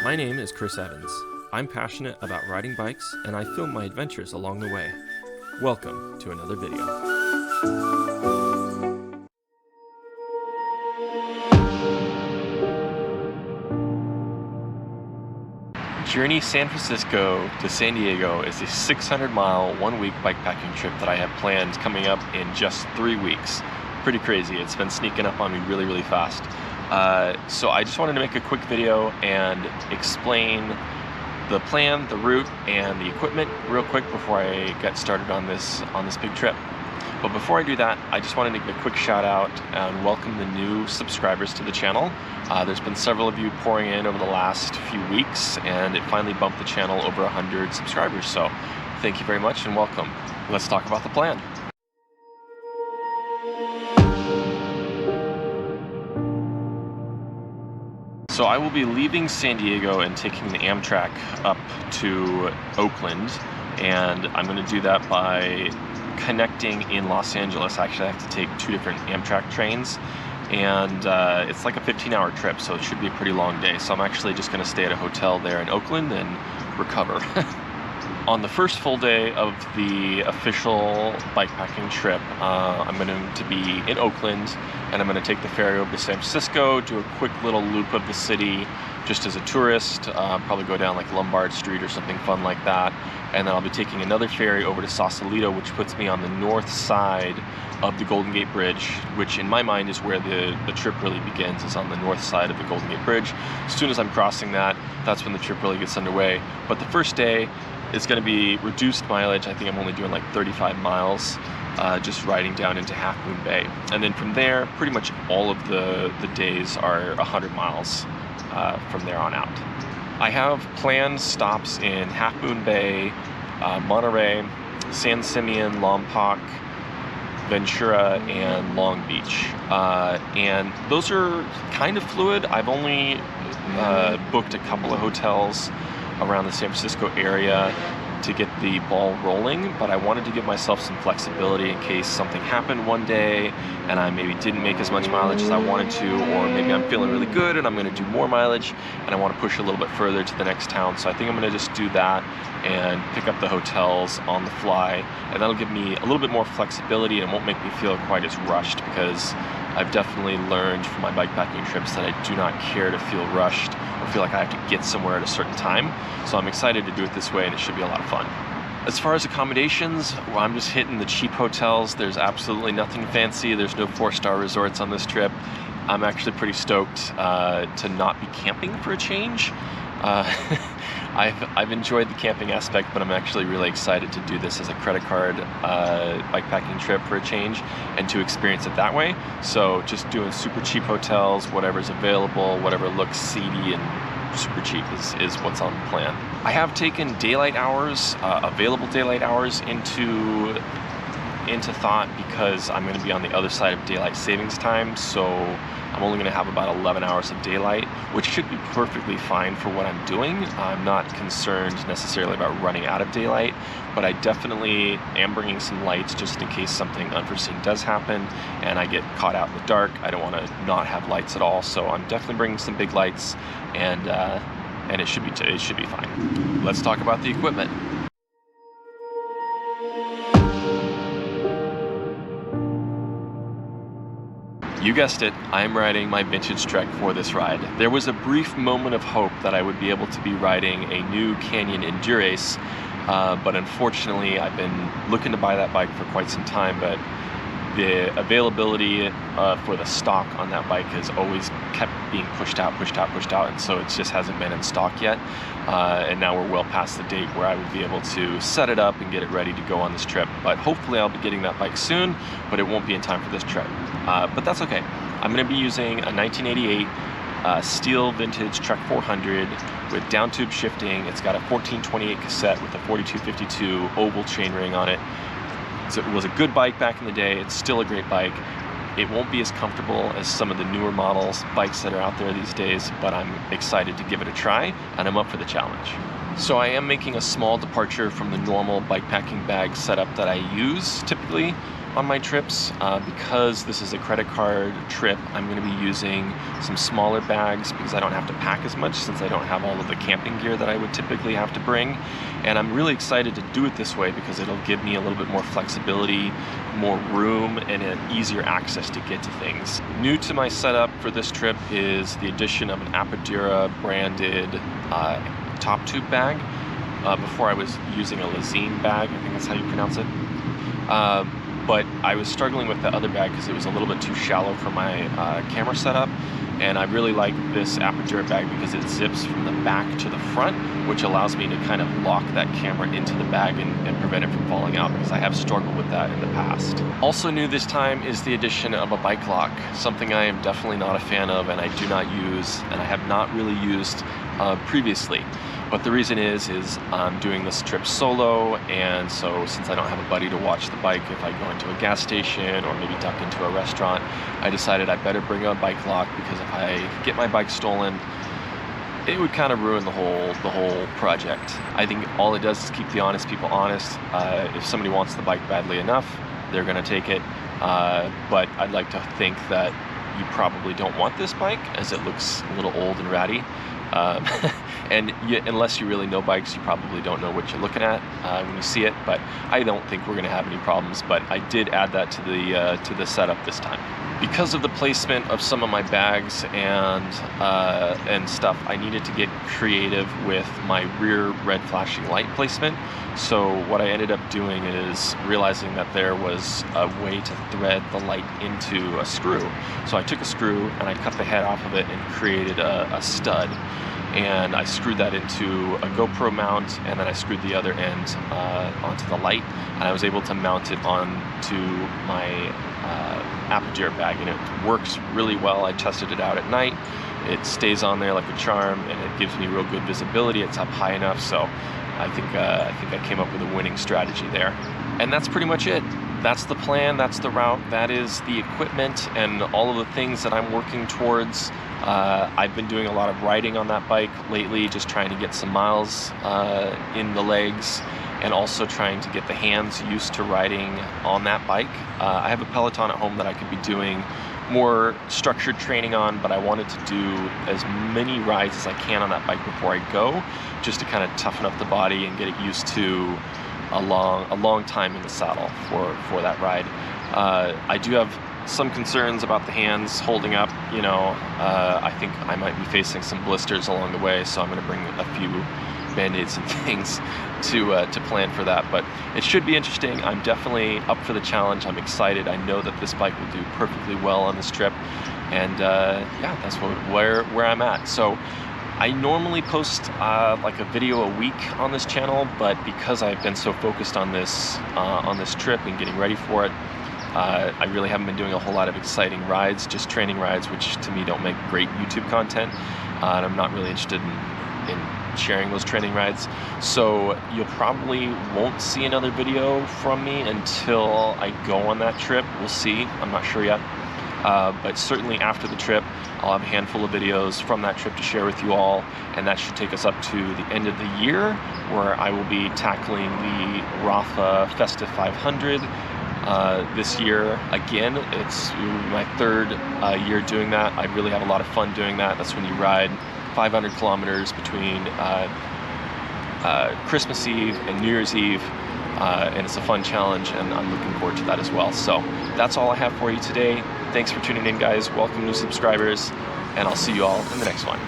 My name is Chris Evans. I'm passionate about riding bikes, and I film my adventures along the way. Welcome to another video. Journey San Francisco to San Diego is a 600-mile, one-week bikepacking trip that I have planned coming up in just 3 weeks. Pretty crazy. It's been sneaking up on me really fast. So I just wanted to make a quick video and explain the plan, the route, and the equipment real quick before I get started on this big trip. But before I do that, I just wanted to give a quick shout out and welcome the new subscribers to the channel. There's been several of you pouring in over the last few weeks, and it finally bumped the channel over 100 subscribers. So thank you very much and welcome. Let's talk about the plan. So I will be leaving San Diego and taking the Amtrak up to Oakland, and I'm going to do that by connecting in Los Angeles. Actually, I have to take 2 different Amtrak trains, and it's like a 15-hour trip, so it should be a pretty long day. So I'm actually just going to stay at a hotel there in Oakland and recover. On the first full day of the official bikepacking trip, I'm going to be in Oakland, and I'm going to take the ferry over to San Francisco, do a quick little loop of the city just as a tourist, probably go down like Lombard Street or something fun like that, and then I'll be taking another ferry over to Sausalito, which puts me on the north side of the Golden Gate Bridge, which in my mind is where the trip really begins, is on the north side of the Golden Gate Bridge. As soon as I'm crossing that, that's when the trip really gets underway. But the first day is going to be reduced mileage. I think I'm only doing like 35 miles, just riding down into Half Moon Bay. And then from there, pretty much all of the days are 100 miles from there on out. I have planned stops in Half Moon Bay, Monterey, San Simeon, Lompoc, Ventura, and Long Beach. And those are kind of fluid. I've only booked a couple of hotels around the San Francisco area to get the ball rolling, but I wanted to give myself some flexibility in case something happened one day and I maybe didn't make as much mileage as I wanted to, or maybe I'm feeling really good and I'm going to do more mileage and I want to push a little bit further to the next town. So I think I'm going to just do that and pick up the hotels on the fly, and that'll give me a little bit more flexibility and won't make me feel quite as rushed, because I've definitely learned from my bikepacking trips that I do not care to feel rushed or feel like I have to get somewhere at a certain time. So I'm excited to do it this way, and it should be a lot of fun. As far as accommodations, well, I'm just hitting the cheap hotels. There's absolutely nothing fancy. There's no 4-star resorts on this trip. I'm actually pretty stoked to not be camping for a change. I've enjoyed the camping aspect, but I'm actually really excited to do this as a credit card bikepacking trip for a change and to experience it that way. So just doing super cheap hotels, whatever's available, whatever looks seedy and super cheap is what's on the plan. I have taken daylight hours, available daylight hours into thought, because I'm going to be on the other side of daylight savings time, so I'm only going to have about 11 hours of daylight, which should be perfectly fine for what I'm doing. I'm not concerned necessarily about running out of daylight, but I definitely am bringing some lights just in case something unforeseen does happen and I get caught out in the dark. I don't want to not have lights at all, so I'm definitely bringing some big lights, and it should be fine. Let's talk about the equipment. You guessed it, I'm riding my vintage Trek for this ride. There was a brief moment of hope that I would be able to be riding a new Canyon Endurace, but unfortunately I've been looking to buy that bike for quite some time, but the availability for the stock on that bike has always kept being pushed out, and so it just hasn't been in stock yet. And now we're well past the date where I would be able to set it up and get it ready to go on this trip. But hopefully I'll be getting that bike soon, but it won't be in time for this trip. But that's okay. I'm going to be using a 1988 steel vintage Trek 400 with down tube shifting. It's got a 1428 cassette with a 4252 oval chainring on it. So it was a good bike back in the day. It's still a great bike. It won't be as comfortable as some of the newer models, bikes that are out there these days, but I'm excited to give it a try, and I'm up for the challenge. So I am making a small departure from the normal bikepacking bag setup that I use typically. on my trips. Because this is a credit card trip, I'm going to be using some smaller bags because I don't have to pack as much since I don't have all of the camping gear that I would typically have to bring. And I'm really excited to do it this way because it'll give me a little bit more flexibility, more room, and an easier access to get to things. New to my setup for this trip is the addition of an Apodura branded top tube bag. Before I was using a Lazine bag, I think that's how you pronounce it. But I was struggling with the other bag because it was a little bit too shallow for my camera setup. And I really like this Apodura bag because it zips from the back to the front, which allows me to kind of lock that camera into the bag and prevent it from falling out, because I have struggled with that in the past. Also new this time is the addition of a bike lock, something I am definitely not a fan of and I do not use, and I have not really used previously. But the reason is I'm doing this trip solo, and so since I don't have a buddy to watch the bike if I go into a gas station or maybe duck into a restaurant, I decided I better bring a bike lock, because if I get my bike stolen, it would kind of ruin the whole project. I think all it does is keep the honest people honest. If somebody wants the bike badly enough, they're gonna take it. But I'd like to think that you probably don't want this bike, as it looks a little old and ratty. And unless you really know bikes, you probably don't know what you're looking at when you see it. But I don't think we're going to have any problems. But I did add that to the setup this time. Because of the placement of some of my bags and stuff, I needed to get creative with my rear red flashing light placement. So what I ended up doing is realizing that there was a way to thread the light into a screw. So I took a screw and I cut the head off of it and created a stud. And I screwed that into a GoPro mount, and then I screwed the other end onto the light, and I was able to mount it onto my Apodura bag, and it works really well. I tested it out at night. It stays on there like a charm, and it gives me real good visibility. It's up high enough, so I think I came up with a winning strategy there. And that's pretty much it. That's the plan, that's the route, that is the equipment and all of the things that I'm working towards. I've been doing a lot of riding on that bike lately, just trying to get some miles in the legs, and also trying to get the hands used to riding on that bike. I have a Peloton at home that I could be doing more structured training on, but I wanted to do as many rides as I can on that bike before I go, just to kind of toughen up the body and get it used to a long time in the saddle for that ride. I do have some concerns about the hands holding up. You know, I think I might be facing some blisters along the way, so I'm going to bring a few band-aids and things to plan for that. But it should be interesting. I'm definitely up for the challenge. I'm excited. I know that this bike will do perfectly well on this trip, and yeah, that's where I'm at. So I normally post like a video a week on this channel, but because I've been so focused on this trip and getting ready for it, I really haven't been doing a whole lot of exciting rides, just training rides, which to me don't make great YouTube content, and I'm not really interested in sharing those training rides. So you'll probably won't see another video from me until I go on that trip. We'll see, I'm not sure yet. But certainly after the trip, I'll have a handful of videos from that trip to share with you all, and that should take us up to the end of the year, where I will be tackling the Rafa Festive 500 this year. Again, it's my third year doing that. I really have a lot of fun doing that. That's when you ride 500 kilometers between Christmas Eve and New Year's Eve. And it's a fun challenge, and I'm looking forward to that as well. So that's all I have for you today. Thanks for tuning in, guys. Welcome new subscribers, and I'll see you all in the next one.